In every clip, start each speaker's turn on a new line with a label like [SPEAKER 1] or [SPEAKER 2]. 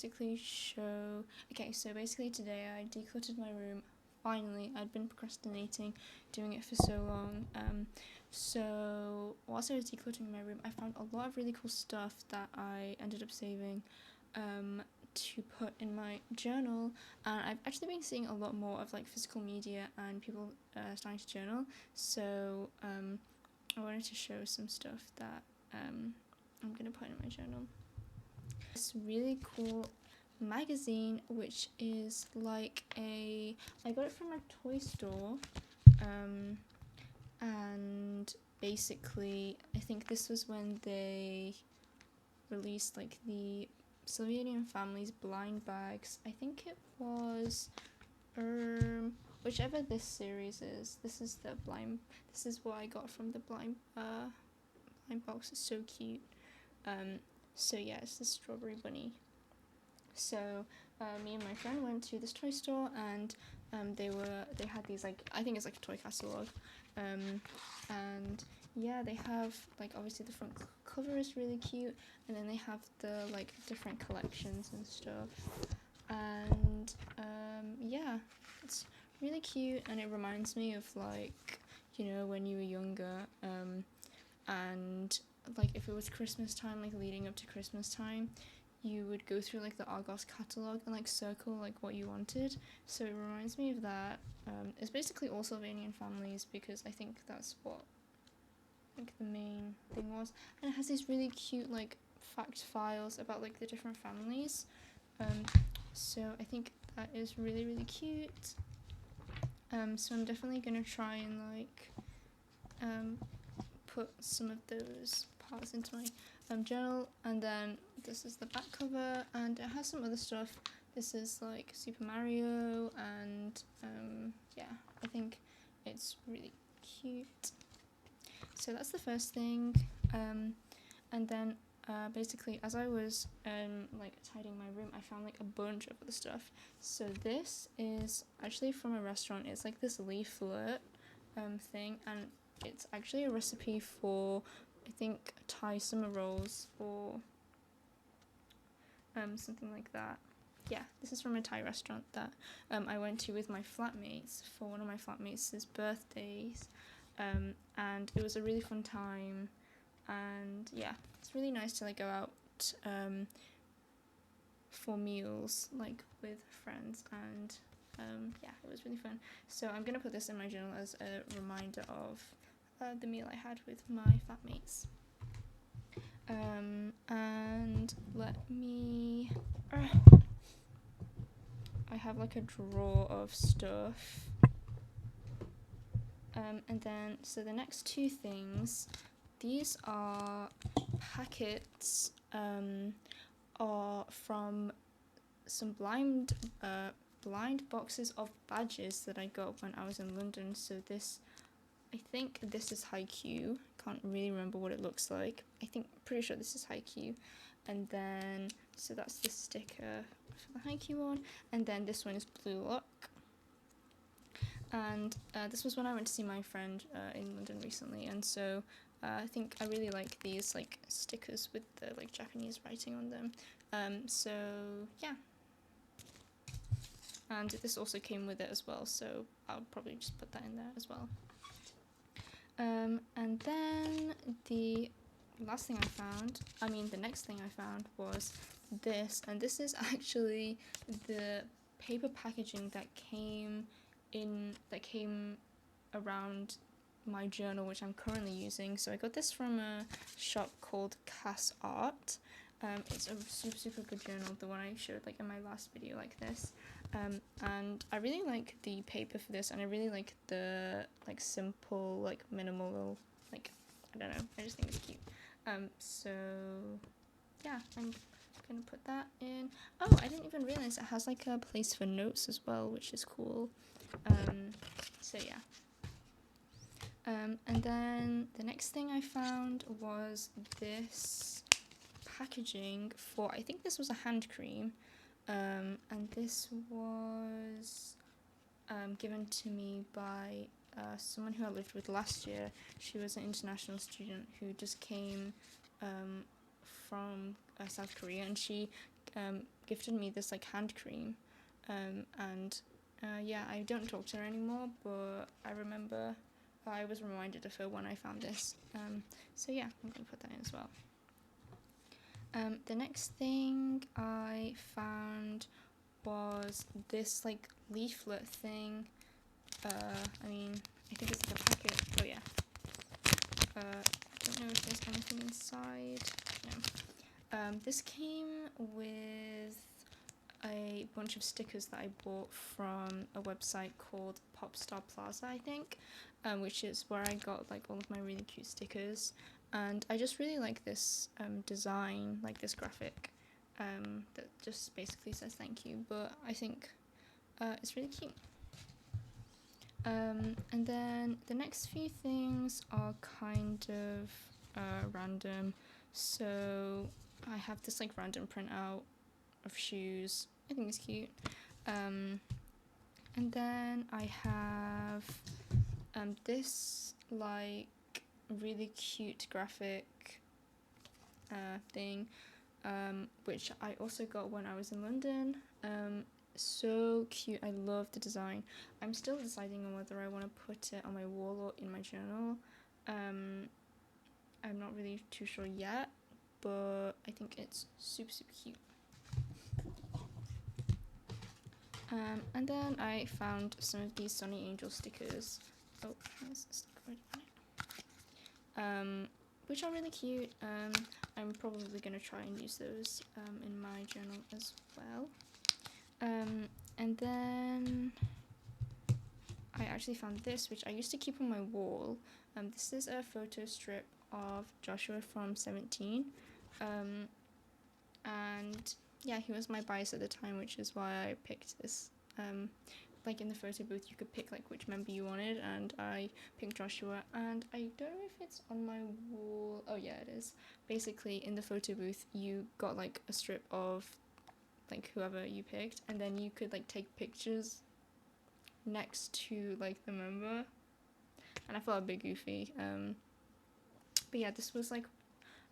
[SPEAKER 1] Basically show, okay, so basically today I decluttered my room. Finally, I'd been procrastinating doing it for so long. So whilst I was decluttering my room, I found a lot of really cool stuff that I ended up saving to put in my journal. And I've actually been seeing a lot more of like physical media and people starting to journal. So I wanted to show some stuff that I'm gonna put in my journal. This really cool magazine, which is like I got it from a toy store, and basically I think this was when they released like the Sylvanian Family's blind bags. I think it was whichever this series is. This is the blind. This is what I got from the blind box. It's so cute. So yeah, it's the strawberry bunny. So me and my friend went to this toy store, and they had these, like, I think it's like a toy catalog, and yeah, they have like obviously the front cover is really cute, and then they have the like different collections and stuff, and yeah, it's really cute, and it reminds me of like, you know, when you were younger, and like if it was Christmas time, like leading up to Christmas time, you would go through like the Argos catalogue and like circle like what you wanted. So it reminds me of that. It's basically all Sylvanian families, because I think that's what like the main thing was. And it has these really cute like fact files about like the different families. So I think that is really, really cute. So I'm definitely gonna try and like put some of those parts into my journal. And then this is the back cover, and it has some other stuff. This is like Super Mario, and yeah, I think it's really cute. So that's the first thing, and then basically as I was like tidying my room, I found like a bunch of other stuff. So this is actually from a restaurant. It's like this leaflet thing, and it's actually a recipe for, I think, Thai summer rolls or something like that. Yeah, this is from a Thai restaurant that I went to with my flatmates for one of my flatmates' birthdays, and it was a really fun time. And yeah, it's really nice to like go out for meals like with friends, and yeah, it was really fun. So I'm gonna put this in my journal as a reminder of the meal I had with my flatmates. And let me. I have like a drawer of stuff. And then, so the next two things, these are packets, are from some blind boxes of badges that I got when I was in London. So this, I think this is HEHE. Can't really remember what it looks like. Pretty sure this is HEHE. And then, so that's the sticker for the HEHE one. And then this one is Blue Lock. And this was when I went to see my friend in London recently. And so I think I really like these like stickers with the like Japanese writing on them. So yeah. And this also came with it as well, so I'll probably just put that in there as well. And then the next thing I found was this, and this is actually the paper packaging that came around my journal, which I'm currently using. So I got this from a shop called Cass Art. It's a super good journal, the one I showed like in my last video like this. And I really like the paper for this, and I really like the like simple, like minimal, like, I don't know, I just think it's cute. So yeah, I'm gonna put that in. Oh, I didn't even realize it has like a place for notes as well, which is cool. So yeah. And then the next thing I found was this packaging for, I think this was a hand cream, and this was given to me by someone who I lived with last year. She was an international student who just came from South Korea, and she gifted me this like hand cream, and yeah, I don't talk to her anymore, but I remember I was reminded of her when I found this. So yeah, I'm gonna put that in as well. The next thing I found was this like leaflet thing. I mean, I think it's like a packet. Oh yeah. I don't know if there's anything inside. No. This came with a bunch of stickers that I bought from a website called Popstar Plaza, I think, which is where I got like all of my really cute stickers. And I just really like this design, like this graphic, that just basically says thank you, but I think it's really cute. And then the next few things are kind of random. So I have this like random printout of shoes. I think it's cute. And then I have this like really cute graphic thing, which I also got when I was in London. So cute. I love the design. I'm still deciding on whether I want to put it on my wall or in my journal. I'm not really too sure yet, but I think it's super cute. And then I found some of these Sunny Angel stickers. Oh, there's a sticker on it. Which are really cute. I'm probably going to try and use those in my journal as well. And then I actually found this, which I used to keep on my wall. This is a photo strip of Joshua from 17. And yeah, he was my bias at the time, which is why I picked this. Like in the photo booth, you could pick like which member you wanted, and I picked Joshua. And I don't know if it's on my wall. Oh yeah, it is. Basically, in the photo booth, you got like a strip of like whoever you picked, and then you could like take pictures next to like the member. And I felt a bit goofy. But yeah, this was like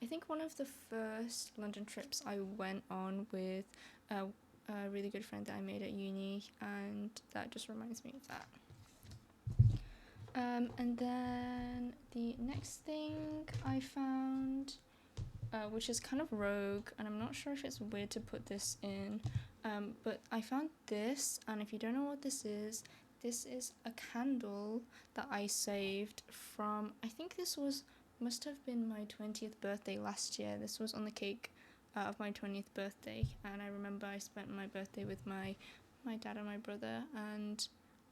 [SPEAKER 1] I think one of the first London trips I went on with a really good friend that I made at uni, and that just reminds me of that. And then the next thing I found, which is kind of rogue, and I'm not sure if it's weird to put this in, but I found this, and if you don't know what this is a candle that I saved from, I think this must have been my 20th birthday last year. This was on the cake of my 20th birthday, and I remember I spent my birthday with my dad and my brother, and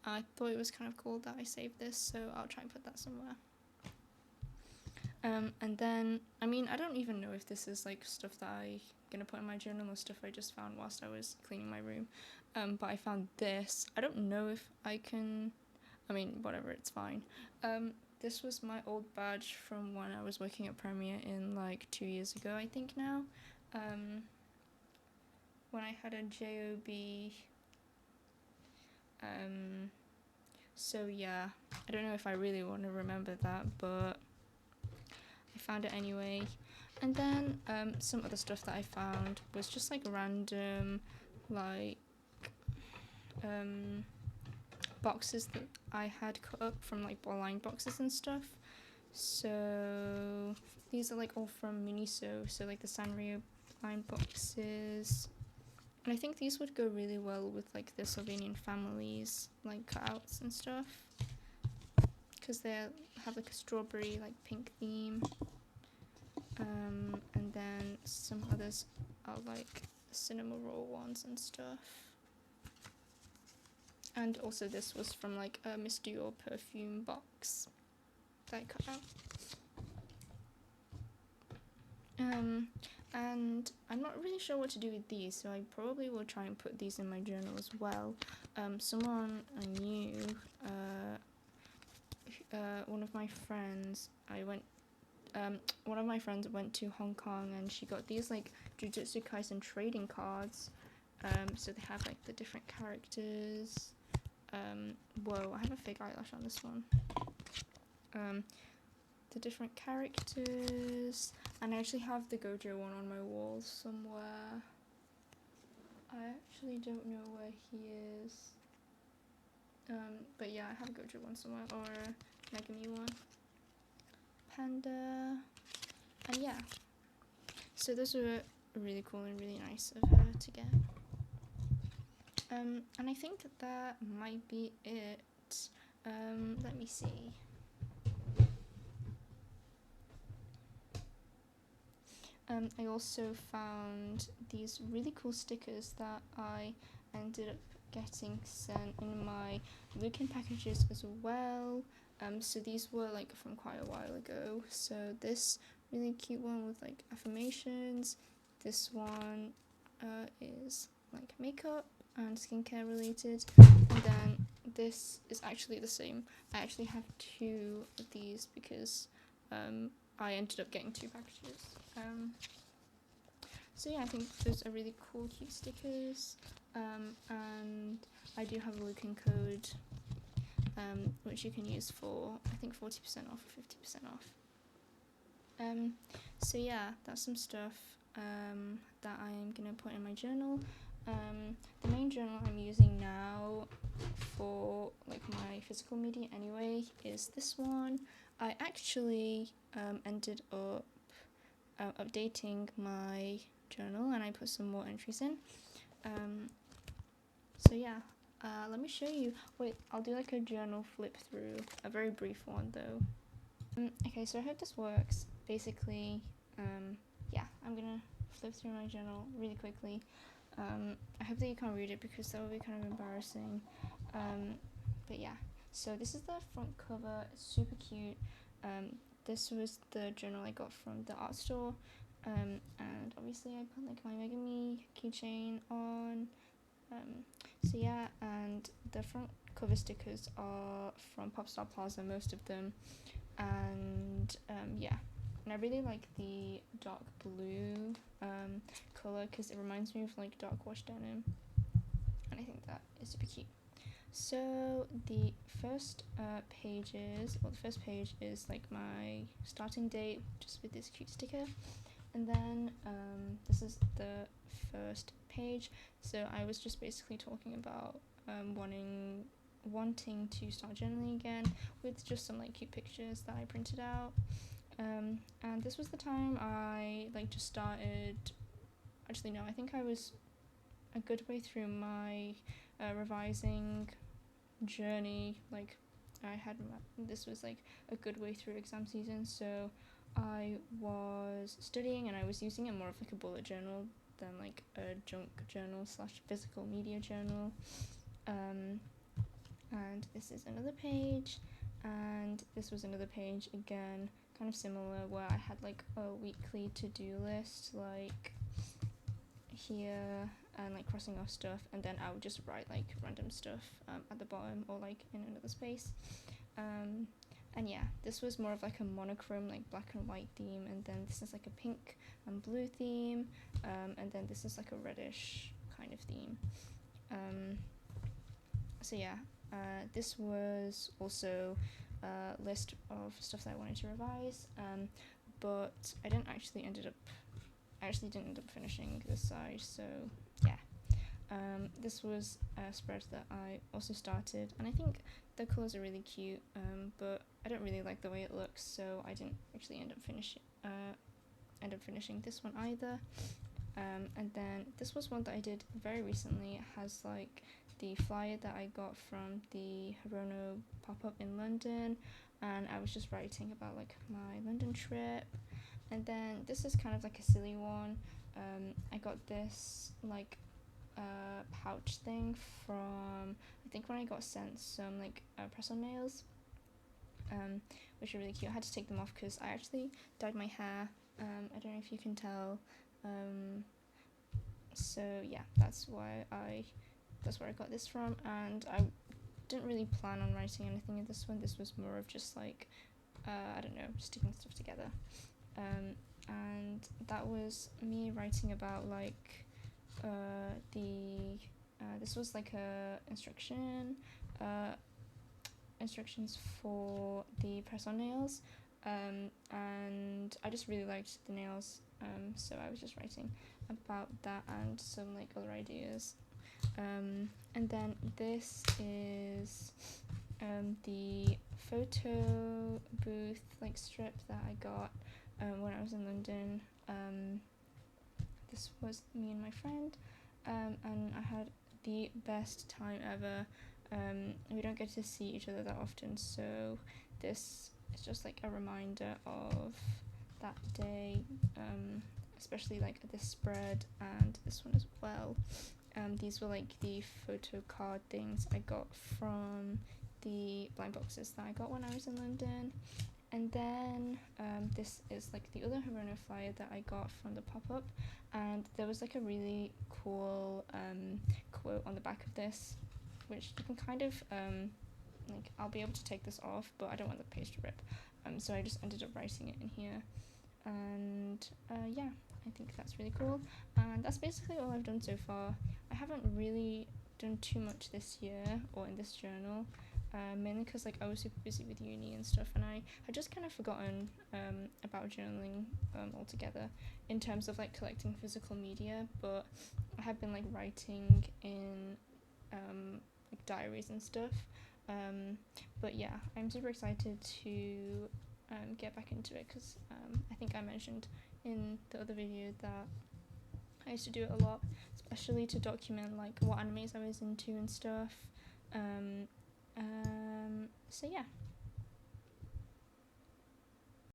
[SPEAKER 1] I thought it was kind of cool that I saved this, so I'll try and put that somewhere. And then, I mean, I don't even know if this is like stuff that I'm gonna put in my journal or stuff I just found whilst I was cleaning my room. But I found this. I don't know if I can, I mean, whatever, it's fine. This was my old badge from when I was working at Premier in like 2 years ago, I think now. When I had a JOB. So yeah, I don't know if I really want to remember that, but I found it anyway. And then some other stuff that I found was just like random, like boxes that I had cut up from like ball-lined boxes and stuff. So these are like all from Miniso, so like the Sanrio blind boxes. And I think these would go really well with like the Slovenian families, like cutouts and stuff, because they have like a strawberry, like pink theme. And then some others are like cinema roll ones and stuff. And also this was from like a Miss Dior perfume box that I cut out. And I'm not really sure what to do with these, so I probably will try and put these in my journal as well. Someone I knew, one of my friends went to Hong Kong, and she got these like Jujutsu Kaisen trading cards. So they have like the different characters. Whoa, I have a fake eyelash on this one. The different characters, and I actually have the Gojo one on my wall somewhere. I actually don't know where he is. But yeah, I have a Gojo one somewhere, or a Megami one. Panda. And yeah. So those were really cool and really nice of her to get. And I think that might be it. Let me see. I also found these really cool stickers that I ended up getting sent in my weekend packages as well. So these were like from quite a while ago. So this really cute one with like affirmations. This one is like makeup and skincare related. And then this is actually the same. I actually have two of these because I ended up getting two packages. So yeah, I think those are really cool, cute stickers. And I do have a Lucan code, which you can use for, I think, 40% off or 50% off. So yeah, that's some stuff that I'm gonna put in my journal. The main journal I'm using now for like my physical media anyway is this one. I actually ended up updating my journal and I put some more entries in. So yeah, let me show you. Wait, I'll do like a journal flip through, a very brief one though. Okay, so I hope this works. Basically, yeah, I'm gonna flip through my journal really quickly. I hope that you can't read it because that would be kind of embarrassing. But yeah, so this is the front cover. It's super cute. This was the journal I got from the art store. And obviously I put like my Megami keychain on. So yeah, and the front cover stickers are from Popstar Plaza, most of them. And yeah, and I really like the dark blue colour because it reminds me of like dark wash denim, and I think that is super cute. So the first the first page is like my starting date, just with this cute sticker, and then this is the first page. So I was just basically talking about wanting to start journaling again with just some like cute pictures that I printed out. And this was the time I like just started. Actually, no, I think I was a good way through my revising journey. Like this was like a good way through exam season, so I was studying and I was using it more of like a bullet journal than like a junk journal / physical media journal. And this is another page, and this was another page again, kind of similar, where I had like a weekly to-do list like here, and like crossing off stuff, and then I would just write like random stuff at the bottom or like in another space. And yeah, this was more of like a monochrome, like black and white theme, and then this is like a pink and blue theme, and then this is like a reddish kind of theme. So yeah, this was also a list of stuff that I wanted to revise, but I actually didn't end up finishing this side, so yeah. This was a spread that I also started, and I think the colours are really cute, but I don't really like the way it looks, so I didn't actually end up finishing this one either. And then this was one that I did very recently. It has like the flyer that I got from the Hirono pop-up in London, and I was just writing about like my London trip. And then this is kind of like a silly one. I got this like pouch thing from, I think, when I got sent some like press-on nails, which are really cute. I had to take them off because I actually dyed my hair. I don't know if you can tell. So yeah, that's where I got this from, and I didn't really plan on writing anything in this one. This was more of just like I don't know, sticking stuff together. And that was me writing about like this was like a instructions for the press-on nails, and I just really liked the nails So I was just writing about that and some like other ideas. And then this is the photo booth like strip that I got when I was in London. This was me and my friend, and I had the best time ever. We don't get to see each other that often, so this is just like a reminder of that day, especially like this spread and this one as well. These were like the photo card things I got from the blind boxes that I got when I was in London. And then this is like the other Haruna flyer that I got from the pop-up, and there was like a really cool quote on the back of this, which you can kind of like, I'll be able to take this off, but I don't want the page to rip, so I just ended up writing it in here. And yeah, I think that's really cool, and that's basically all I've done so far. I haven't really done too much this year or in this journal, mainly because like I was super busy with uni and stuff, and I had just kind of forgotten about journaling altogether in terms of like collecting physical media. But I have been like writing in like diaries and stuff. But yeah, I'm super excited to get back into it, because I think I mentioned in the other video that I used to do it a lot, especially to document like what animes I was into and stuff. So yeah,